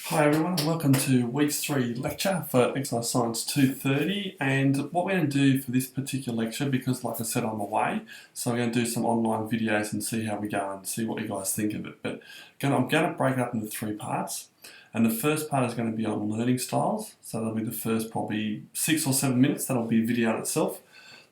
Hi everyone and welcome to week 3 lecture for Exercise Science 230, and what we're going to do for this particular lecture, because like I said I'm away, so we're going to do some online videos and see how we go and see what you guys think of it. But I'm going to break it up into 3 parts, and the first part is going to be on learning styles, so that'll be the first probably 6 or 7 minutes. That'll be a video in itself.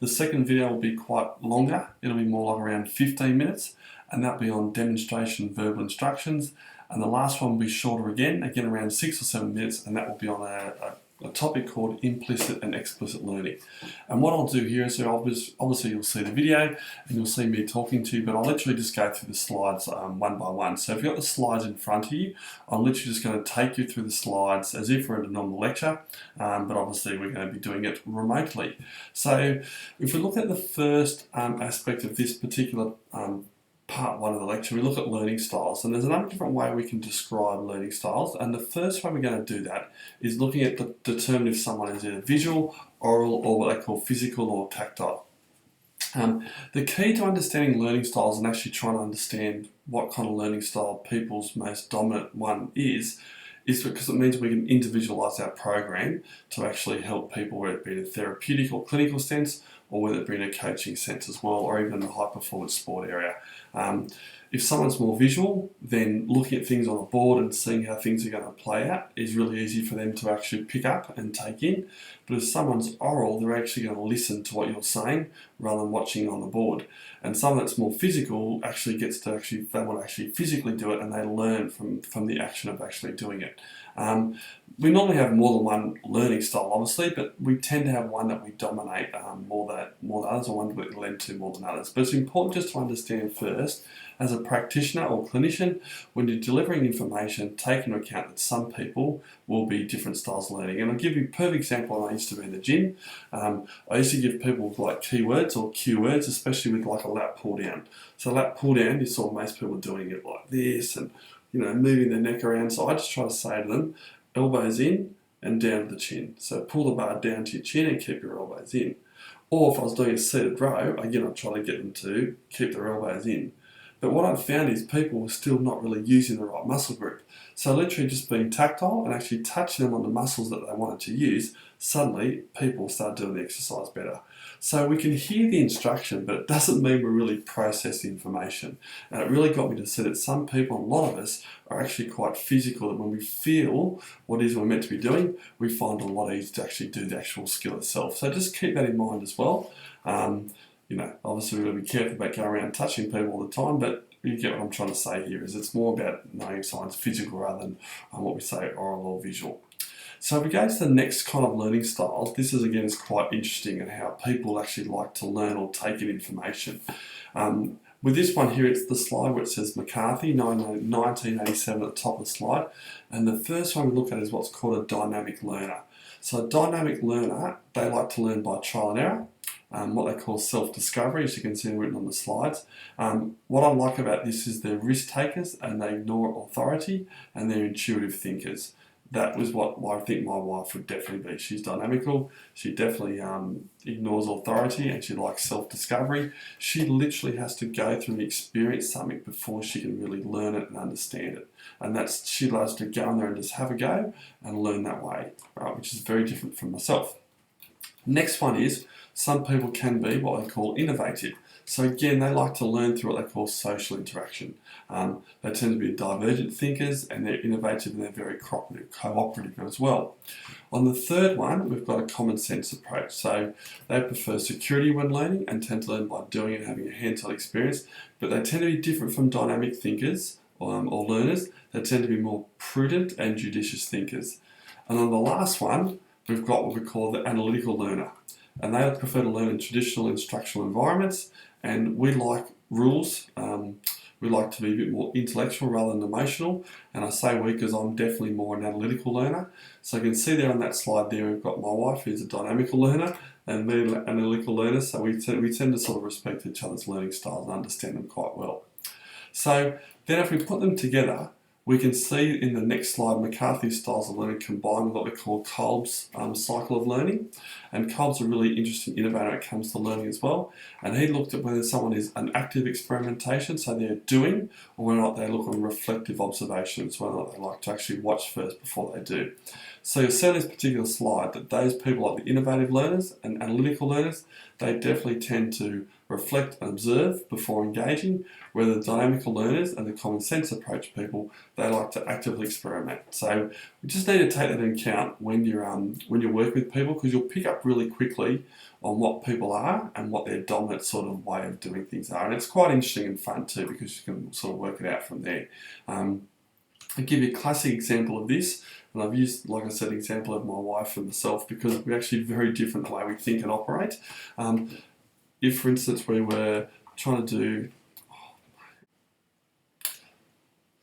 The second video will be quite longer, it'll be more like around 15 minutes, and that'll be on demonstration verbal instructions. And the last one will be shorter again around 6 or 7 minutes, and that will be on a topic called implicit and explicit learning. And what I'll do here is, obviously you'll see the video and you'll see me talking to you, but I'll literally just go through the slides one by one. So if you've got the slides in front of you, I'm literally just going to take you through the slides as if we're at a normal lecture, but obviously we're going to be doing it remotely. So if we look at the first aspect of this particular part 1 of the lecture, we look at learning styles, and there's a number of different ways we can describe learning styles, and the first way we're going to do that is looking at determine if someone is either visual, oral, or what they call physical or tactile. The key to understanding learning styles and actually trying to understand what kind of learning style people's most dominant one is because it means we can individualise our program to actually help people, whether it be in a therapeutic or clinical sense, or whether it be in a coaching sense as well, or even in the high performance sport area. If someone's more visual, then looking at things on a board and seeing how things are going to play out is really easy for them to actually pick up and take in. But if someone's oral, they're actually going to listen to what you're saying rather than watching on the board. And someone that's more physical actually gets to they want to actually physically do it, and they learn from the action of actually doing it. We normally have more than one learning style, obviously, but we tend to have one that we dominate more than others, or one we lend to more than others. But it's important just to understand first, as a practitioner or clinician, when you're delivering information, take into account that some people will be different styles of learning. And I'll give you a perfect example. When I used to be in the gym, I used to give people like keywords or cue words, especially with like a lat pull down. So lat pull down, you saw most people doing it like this and moving their neck around. So I just try to say to them, elbows in and down to the chin. So pull the bar down to your chin and keep your elbows in. Or if I was doing a seated row, again I'd try to get them to keep their elbows in. But what I've found is people were still not really using the right muscle group. So literally just being tactile and actually touching them on the muscles that they wanted to use, suddenly people start doing the exercise better. So we can hear the instruction, but it doesn't mean we really process the information. And it really got me to see that some people, a lot of us, are actually quite physical, that when we feel what it is we're meant to be doing, we find it a lot easier to actually do the actual skill itself. So just keep that in mind as well. Obviously we've got to be careful about going around touching people all the time, but you get what I'm trying to say here, is it's more about knowing science physical rather than what we say oral or visual. So if we go to the next kind of learning styles, this is quite interesting in how people actually like to learn or take in information. With this one here, it's the slide where it says McCarthy, 1987 at the top of the slide. And the first one we look at is what's called a dynamic learner. So a dynamic learner, they like to learn by trial and error. What they call self-discovery, as you can see written on the slides. What I like about this is they're risk takers and they ignore authority, and they're intuitive thinkers. That was what I think my wife would definitely be. She's dynamical, she definitely ignores authority, and she likes self-discovery. She literally has to go through and experience something before she can really learn it and understand it. And she loves to go in there and just have a go and learn that way, right? Which is very different from myself. Next one is, some people can be what they call innovative. So again, they like to learn through what they call social interaction. They tend to be divergent thinkers, and they're innovative, and they're very cooperative as well. On the third one, we've got a common sense approach. So they prefer security when learning and tend to learn by doing and having a hands-on experience, but they tend to be different from dynamic thinkers or learners. They tend to be more prudent and judicious thinkers. And on the last one, we've got what we call the analytical learner. And they prefer to learn in traditional instructional environments, and we like rules. We like to be a bit more intellectual rather than emotional, and I say we because I'm definitely more an analytical learner. So you can see there on that slide there, we've got my wife who's a dynamical learner and me an analytical learner, so we tend to sort of respect each other's learning styles and understand them quite well. So then if we put them together, We can see in the next slide McCarthy's styles of learning combined with what we call Kolb's cycle of learning. And Kolb's a really interesting innovator when it comes to learning as well. And he looked at whether someone is an active experimentation, so they're doing, or whether or not they look on reflective observations, whether or not they like to actually watch first before they do. So you'll see on this particular slide that those people like the innovative learners and analytical learners, they definitely tend to reflect and observe before engaging, where the dynamical learners and the common sense approach people, they like to actively experiment. So we just need to take that into account when you're working with people, because you'll pick up really quickly on what people are and what their dominant sort of way of doing things are. And it's quite interesting and fun too, because you can sort of work it out from there. I'll give you a classic example of this. And I've used, like I said, an example of my wife and myself, because we're actually very different the way we think and operate. If, for instance, we were trying to do...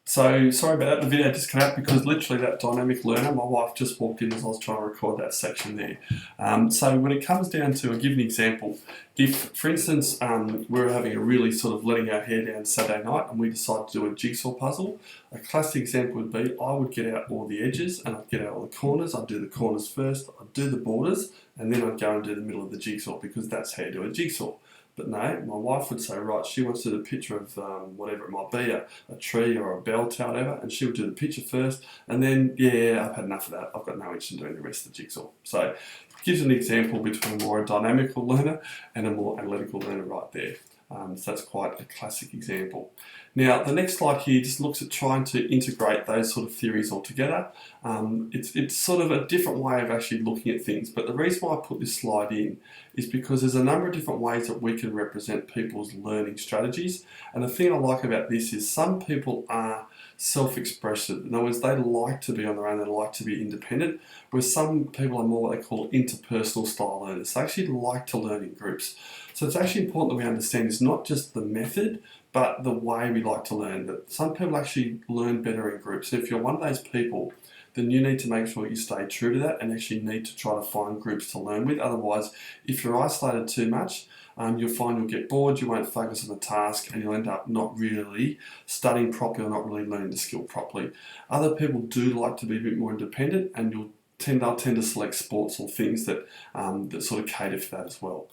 So, sorry about that, the video just cut out because literally that dynamic learner, my wife just walked in as I was trying to record that section there. So when it comes down to, I'll give you an example. If, for instance, we're having a really sort of letting our hair down Saturday night and we decide to do a jigsaw puzzle, a classic example would be I would get out all the edges and I'd get out all the corners. I'd do the corners first, I'd do the borders, and then I'd go and do the middle of the jigsaw, because that's how you do a jigsaw. But no, my wife would say, right, she wants to do a picture of whatever it might be, a tree or a belt or whatever, and she would do the picture first, and then, yeah, I've had enough of that. I've got no interest in doing the rest of the jigsaw. So it gives an example between more a dynamical learner and a more analytical learner right there. So that's quite a classic example. Now, the next slide here just looks at trying to integrate those sort of theories all together. It's sort of a different way of actually looking at things, but the reason why I put this slide in is because there's a number of different ways that we can represent people's learning strategies. And the thing I like about this is some people are self-expressive. In other words, they like to be on their own, they like to be independent, whereas some people are more what they call interpersonal style learners. They actually like to learn in groups. So it's actually important that we understand it's not just the method, but the way we like to learn. That some people actually learn better in groups. So if you're one of those people, then you need to make sure you stay true to that and actually need to try to find groups to learn with. Otherwise, if you're isolated too much, you'll find you'll get bored, you won't focus on the task, and you'll end up not really studying properly or not really learning the skill properly. Other people do like to be a bit more independent, and they'll tend to select sports or things that, that sort of cater for that as well.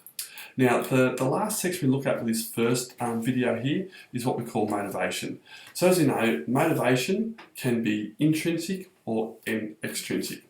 Now, the last section we look at with this first video here is what we call motivation. So as you know, motivation can be intrinsic or extrinsic.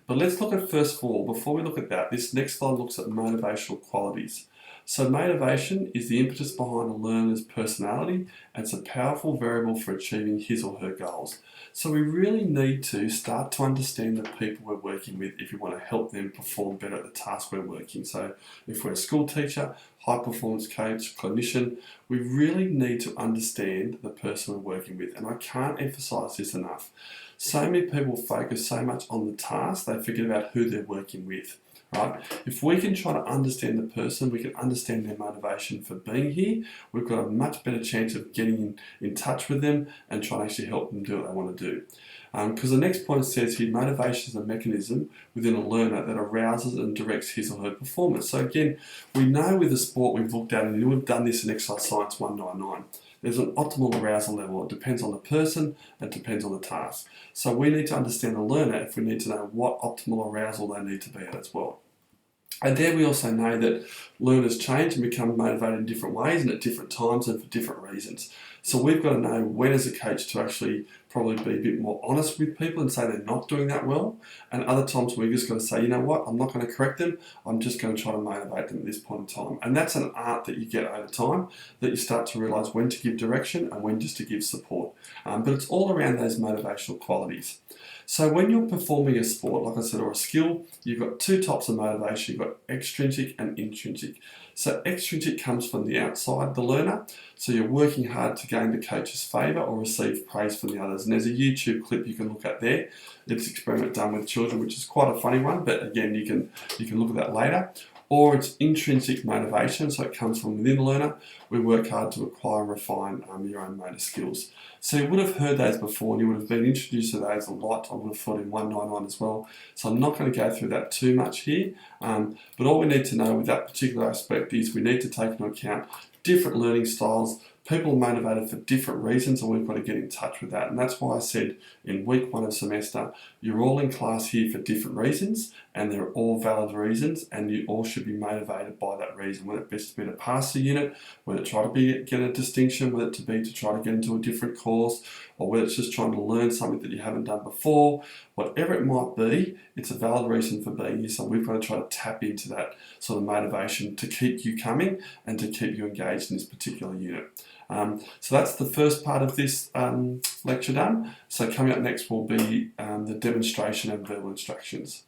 But let's look at, first of all, before we look at that, this next slide looks at motivational qualities. So motivation is the impetus behind a learner's personality, and it's a powerful variable for achieving his or her goals. So we really need to start to understand the people we're working with if we want to help them perform better at the task we're working. So if we're a school teacher, high performance coach, clinician, we really need to understand the person we're working with. And I can't emphasize this enough. So many people focus so much on the task, they forget about who they're working with. Right? If we can try to understand the person, we can understand their motivation for being here, we've got a much better chance of getting in touch with them and trying to actually help them do what they want to do. Because the next point says here, motivation is a mechanism within a learner that arouses and directs his or her performance. So again, we know with the sport we've looked at, and we've done this in Exercise Science 199, there's an optimal arousal level. It depends on the person and depends on the task. So we need to understand the learner if we need to know what optimal arousal they need to be at as well. And there we also know that learners change and become motivated in different ways and at different times and for different reasons. So we've got to know when as a coach to actually probably be a bit more honest with people and say they're not doing that well. And other times we've just got to say, you know what, I'm not going to correct them. I'm just going to try to motivate them at this point in time. And that's an art that you get over time, that you start to realise when to give direction and when just to give support. But it's all around those motivational qualities. So when you're performing a sport, like I said, or a skill, you've got two types of motivation. You've got extrinsic and intrinsic. So extrinsic comes from the outside, the learner. So you're working hard to gain the coach's favour or receive praise from the others. And there's a YouTube clip you can look at there. It's an experiment done with children, which is quite a funny one, but again, you can look at that later. Or it's intrinsic motivation, so it comes from within the learner. We work hard to acquire and refine your own motor skills. So you would have heard those before, and you would have been introduced to those a lot. I would have thought in 199 as well. So I'm not going to go through that too much here. But all we need to know with that particular aspect is we need to take into account different learning styles, people are motivated for different reasons, and we've got to get in touch with that. And that's why I said in week 1 of semester, you're all in class here for different reasons, and they're all valid reasons, and you all should be motivated by that reason, whether it be to pass the unit, whether it try to get a distinction, whether it to be to try to get into a different course, or whether it's just trying to learn something that you haven't done before. Whatever it might be, it's a valid reason for being here, so we've got to try to tap into that sort of motivation to keep you coming and to keep you engaged in this particular unit. So that's the first part of this lecture done. So coming up next will be the demonstration and verbal instructions.